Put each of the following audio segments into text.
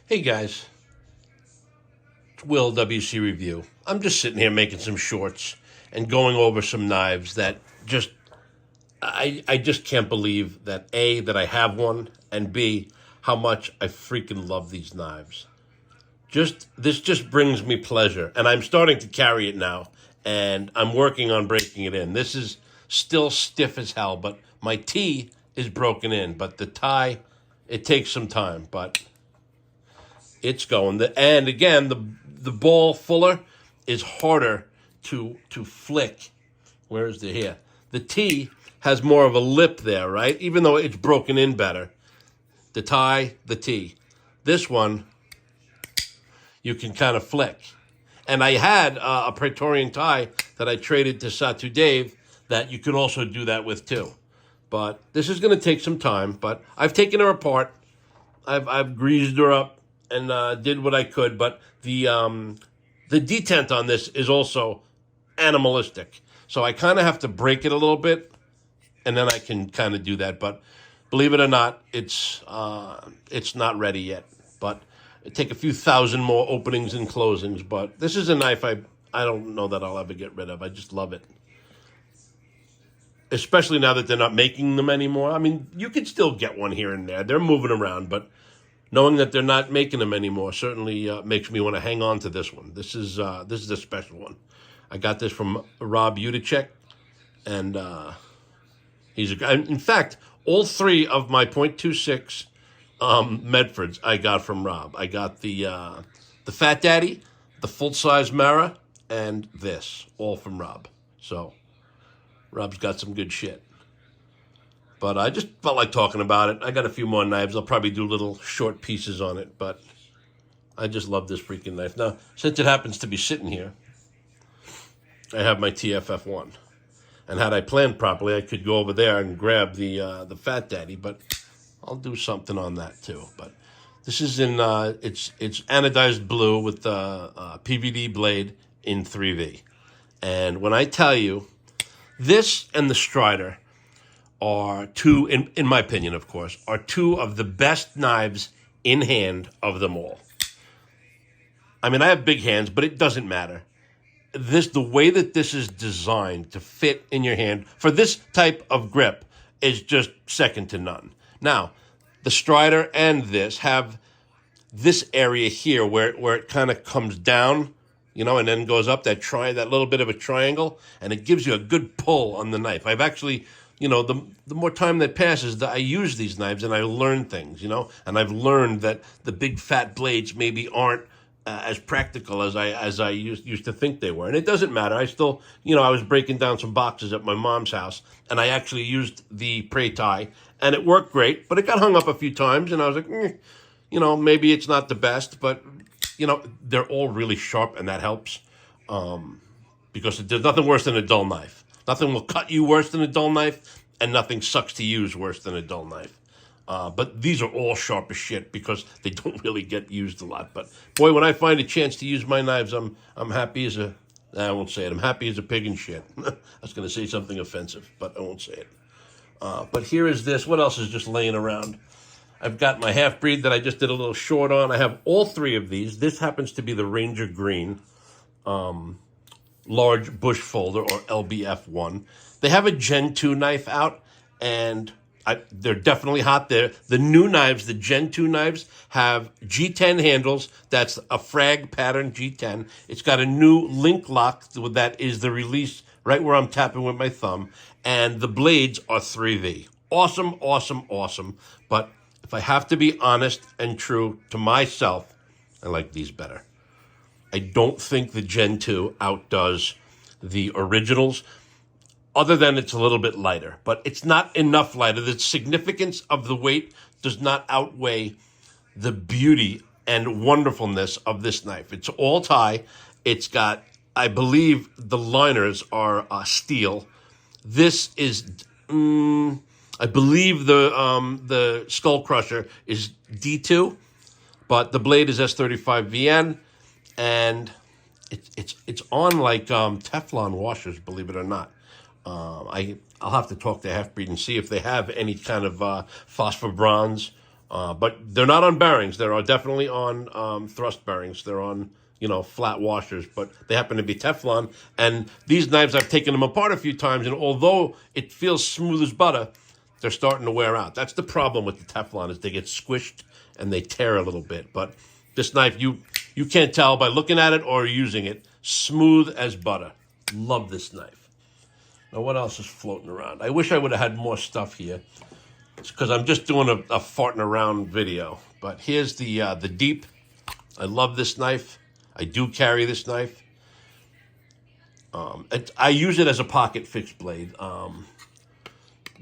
Hey guys, it's Will WC Review. I'm just sitting here making some shorts and going over some knives that just I just can't believe that A, that I have one, and B, how much I freaking love these knives. This just brings me pleasure, and I'm starting to carry it now, and I'm working on breaking it in. This is still stiff as hell, but my T is broken in, but the tie, it takes some time, but it's going. And again, the ball fuller is harder to flick. Where is the here? The T has more of a lip there, right? Even though it's broken in better. The tie, the T. This one, you can kind of flick. And I had a Praetorian tie that I traded to Satu Dave that you could also do that with too. But this is going to take some time. But I've taken her apart. I've greased her up and did what I could, but the detent on this is also animalistic. So I kind of have to break it a little bit, and then I can kind of do that. But believe it or not, it's not ready yet. But it take a few thousand more openings and closings. But this is a knife I don't know that I'll ever get rid of. I just love it. Especially now that they're not making them anymore. I mean, you could still get one here and there. They're moving around, but knowing that they're not making them anymore certainly makes me want to hang on to this one. This is a special one. I got this from Rob Udacek, and he's a guy. In fact, all three of my .26 Medfords I got from Rob. I got the Fat Daddy, the full-size Mara, and this, all from Rob. So Rob's got some good shit. But I just felt like talking about it. I got a few more knives. I'll probably do little short pieces on it, but I just love this freaking knife. Now, since it happens to be sitting here, I have my TFF1. And had I planned properly, I could go over there and grab the Fat Daddy, but I'll do something on that too. But this is in, it's anodized blue with the PVD blade in 3V. And when I tell you, this and the Strider are two, in my opinion, of course, are two of the best knives in hand of them all. I mean, I have big hands, but it doesn't matter. The way that this is designed to fit in your hand for this type of grip is just second to none. Now, the Strider and this have this area here where it kind of comes down, and then goes up that little bit of a triangle, and it gives you a good pull on the knife. I've actually, the more time that passes, I use these knives and I learn things, and I've learned that the big fat blades maybe aren't as practical as I used to think they were. And it doesn't matter. I still, I was breaking down some boxes at my mom's house, and I actually used the Prae Ti, and it worked great, but it got hung up a few times, and I was like, maybe it's not the best, but they're all really sharp, and that helps because there's nothing worse than a dull knife. Nothing will cut you worse than a dull knife, and nothing sucks to use worse than a dull knife. But these are all sharp as shit because they don't really get used a lot. But boy, when I find a chance to use my knives, I'm happy as I won't say it. I'm happy as a pig in shit. I was going to say something offensive, but I won't say it. But here is this. What else is just laying around? I've got my half-breed that I just did a little short on. I have all three of these. This happens to be the Ranger Green large bush folder, or LBF1. They have a Gen 2 knife out, and they're definitely hot there. The new knives, the Gen 2 knives, have G10 handles. That's a frag pattern G10. It's got a new link lock that is the release right where I'm tapping with my thumb, and the blades are 3V. Awesome, awesome, awesome. But if I have to be honest and true to myself, I like these better. I don't think the Gen 2 outdoes the originals, other than it's a little bit lighter. But it's not enough lighter. The significance of the weight does not outweigh the beauty and wonderfulness of this knife. It's all tie. It's got, I believe, the liners are steel. This is, I believe the Skull Crusher is D2, but the blade is S35VN. And it's on like Teflon washers, believe it or not. I'll have to talk to Half-Breed and see if they have any kind of phosphor bronze But they're not on bearings. They are definitely on thrust bearings. They're on, flat washers, but they happen to be Teflon. And these knives, I've taken them apart a few times, and although it feels smooth as butter, they're starting to wear out. That's the problem with the Teflon, is they get squished and they tear a little bit. But this knife, you can't tell by looking at it or using it. Smooth as butter. Love this knife. Now, what else is floating around? I wish I would have had more stuff here. It's because I'm just doing a farting around video. But here's the Deep. I love this knife. I do carry this knife. I use it as a pocket fixed blade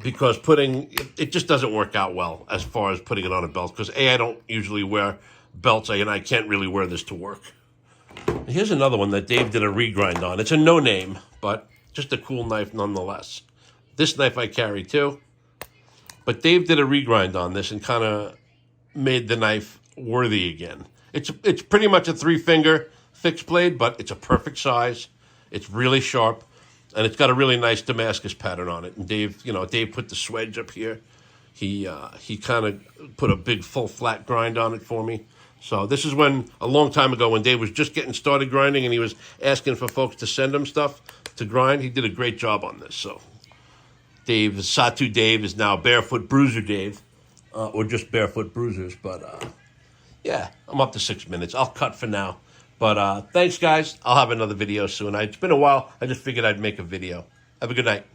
because it just doesn't work out well as far as putting it on a belt. Because I don't usually wear belts, and I can't really wear this to work. Here's another one that Dave did a regrind on. It's a no name, but just a cool knife nonetheless. This knife I carry too. But Dave did a regrind on this and kind of made the knife worthy again. It's pretty much a 3-finger fixed blade, but it's a perfect size. It's really sharp, and it's got a really nice Damascus pattern on it. And Dave put the swedge up here. He kind of put a big full flat grind on it for me. So this is a long time ago, when Dave was just getting started grinding, and he was asking for folks to send him stuff to grind. He did a great job on this. So Satu Dave is now Barefoot Bruiser Dave, or just Barefoot Bruisers. But yeah, I'm up to 6 minutes. I'll cut for now. But thanks, guys. I'll have another video soon. It's been a while. I just figured I'd make a video. Have a good night.